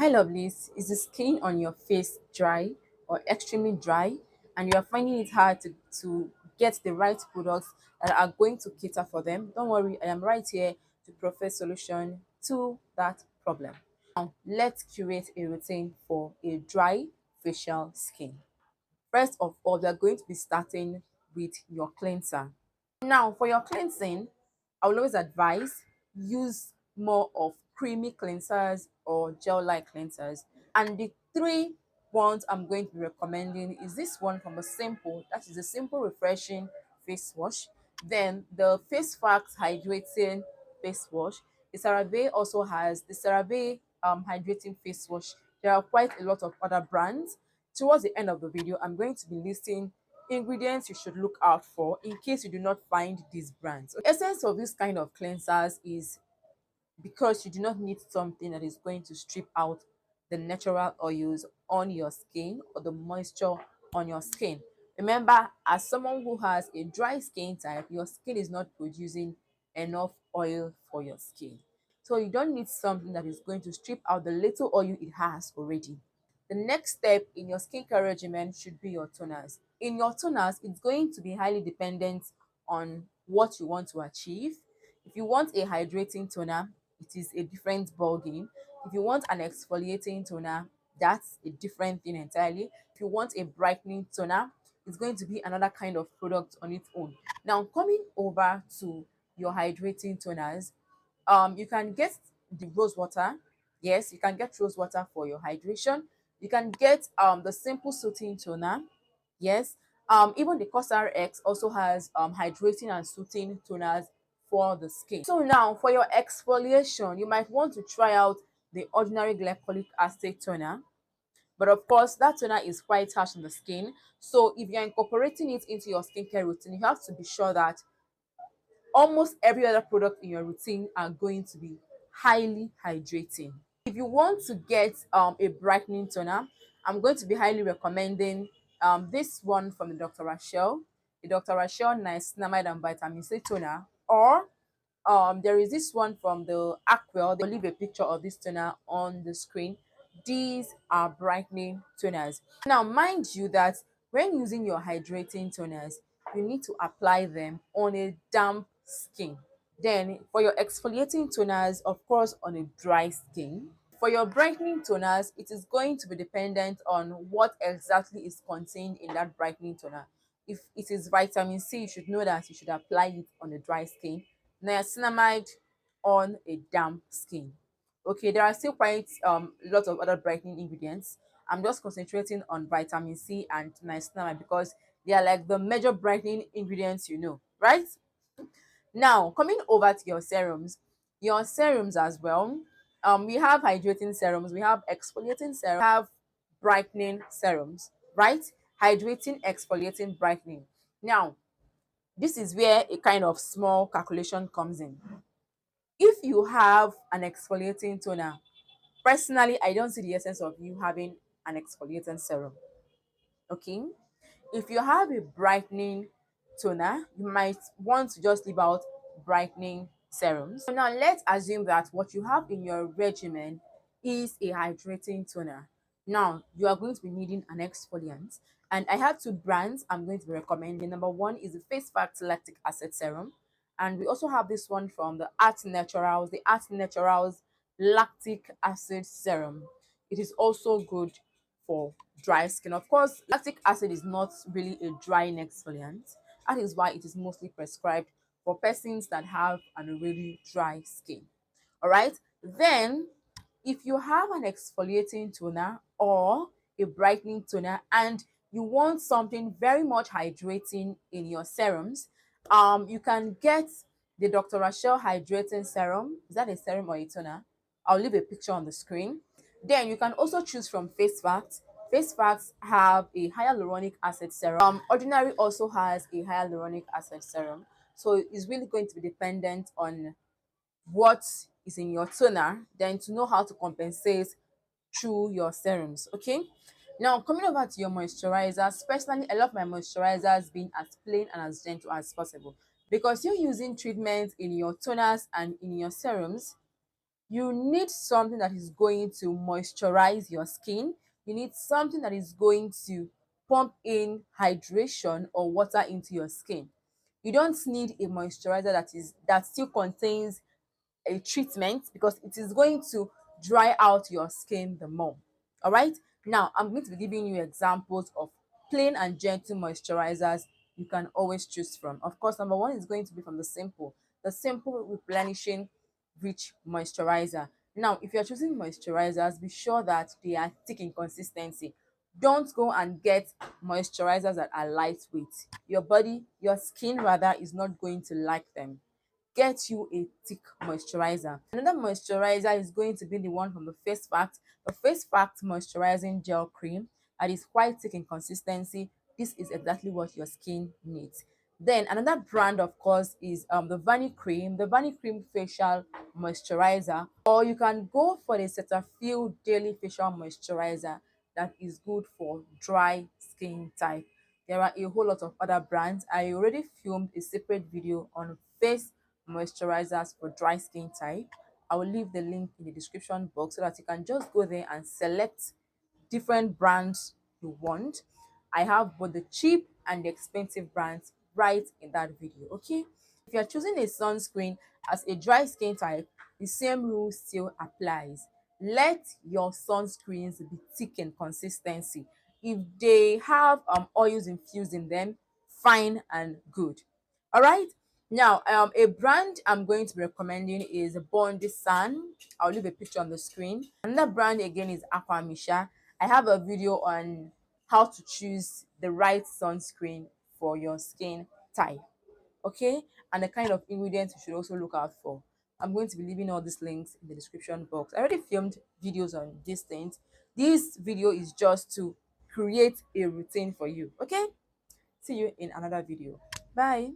Hi lovelies, is the skin on your face dry or extremely dry and you are finding it hard to get the right products that are going to cater for them? Don't worry, I am right here to provide solution to that problem. Now, let's curate a routine for a dry facial skin. First of all, we are going to be starting with your cleanser. Now, for your cleansing, I will always advise use more of creamy cleansers or gel-like cleansers. And the three ones I'm going to be recommending is this one from a simple, that is a simple refreshing face wash. Then the Face Facts Hydrating Face Wash. The CeraVe also has the CeraVe Hydrating Face Wash. There are quite a lot of other brands. Towards the end of the video, I'm going to be listing ingredients you should look out for in case you do not find these brands. The essence of this kind of cleansers is because you do not need something that is going to strip out the natural oils on your skin or the moisture on your skin. Remember, as someone who has a dry skin type, your skin is not producing enough oil for your skin. So you don't need something that is going to strip out the little oil it has already. The next step in your skincare regimen should be your toners. In your toners, it's going to be highly dependent on what you want to achieve. If you want a hydrating toner, it is a different ball game. If you want an exfoliating toner, that's a different thing entirely. If you want a brightening toner, it's going to be another kind of product on its own. Now, coming over to your hydrating toners, you can get the rose water. Yes, you can get rose water for your hydration. You can get the simple soothing toner. Yes, even the Cosar X also has hydrating and soothing toners for the skin. So now for your exfoliation, you might want to try out the ordinary glycolic acid toner. But of course, that toner is quite harsh on the skin. So if you're incorporating it into your skincare routine, you have to be sure that almost every other product in your routine are going to be highly hydrating. If you want to get a brightening toner, I'm going to be highly recommending this one from the Dr. Rachel, the Dr. Rachel Niacinamide and Vitamin C toner, or there is this one from the Aquel. They'll leave a picture of this toner on the screen. These are brightening toners. Now, mind you that when using your hydrating toners, you need to apply them on a damp skin. Then, for your exfoliating toners, of course, on a dry skin. For your brightening toners, it is going to be dependent on what exactly is contained in that brightening toner. If it is vitamin C, you should know that you should apply it on a dry skin. Niacinamide on a damp skin. Okay, there are still quite lots of other brightening ingredients. I'm just concentrating on vitamin C and niacinamide because they are like the major brightening ingredients, right? Now, coming over to your serums as well. We have hydrating serums, we have exfoliating serums, we have brightening serums, right? Hydrating, exfoliating, brightening. Now, this is where a kind of small calculation comes in. If you have an exfoliating toner, personally, I don't see the essence of you having an exfoliating serum. Okay, if you have a brightening toner, you might want to just leave out brightening serums. So now let's assume that what you have in your regimen is a hydrating toner. Now you are going to be needing an exfoliant, and I have two brands I'm going to be recommending. Number one is the Face Facts Lactic Acid Serum, and we also have this one from the Art Naturals, the Art Naturals Lactic Acid Serum. It is also good for dry skin. Of course, lactic acid is not really a drying exfoliant. That is why it is mostly prescribed for persons that have an already dry skin. All right. Then, if you have an exfoliating toner or a brightening toner and you want something very much hydrating in your serums, you can get the Dr. Rachel Hydrating Serum. Is that a serum or a toner? I'll leave a picture on the screen. Then you can also choose from Face Facts. Face Facts have a hyaluronic acid serum. Ordinary also has a hyaluronic acid serum. So it's really going to be dependent on what is in your toner, then to know how to compensate through your serums. Okay. Now coming over to your moisturizers, personally, I love my moisturizers being as plain and as gentle as possible because you're using treatments in your toners and in your serums. You need something that is going to moisturize your skin. You need something that is going to pump in hydration or water into your skin. You don't need a moisturizer that still contains a treatment, because it is going to dry out your skin the more. All right. Now, I'm going to be giving you examples of plain and gentle moisturizers you can always choose from. Of course, number one is going to be from the simple replenishing rich moisturizer. Now, if you're choosing moisturizers, be sure that they are thick in consistency. Don't go and get moisturizers that are lightweight. Your skin rather, is not going to like them. Get you a thick moisturizer. Another moisturizer is going to be the one from the Face Fact, the Face Fact moisturizing gel cream that is quite thick in consistency. This is exactly what your skin needs. Then another brand, of course, is the Vanny Cream facial moisturizer, or you can go for the Cetaphil daily facial moisturizer that is good for dry skin type. There are a whole lot of other brands. I already filmed a separate video on face moisturizers for dry skin type. I will leave the link in the description box so that you can just go there and select different brands you want. I have both the cheap and the expensive brands right in that video. Okay, if you're choosing a sunscreen as a dry skin type, the same rule still applies. Let your sunscreens be thick in consistency. If they have oils infused in them, fine and good. All right. Now, a brand I'm going to be recommending is Bondi Sun. I'll leave a picture on the screen. Another brand again is Aquamisha. I have a video on how to choose the right sunscreen for your skin type. Okay, and the kind of ingredients you should also look out for. I'm going to be leaving all these links in the description box. I already filmed videos on these things. This video is just to create a routine for you. Okay, see you in another video. Bye.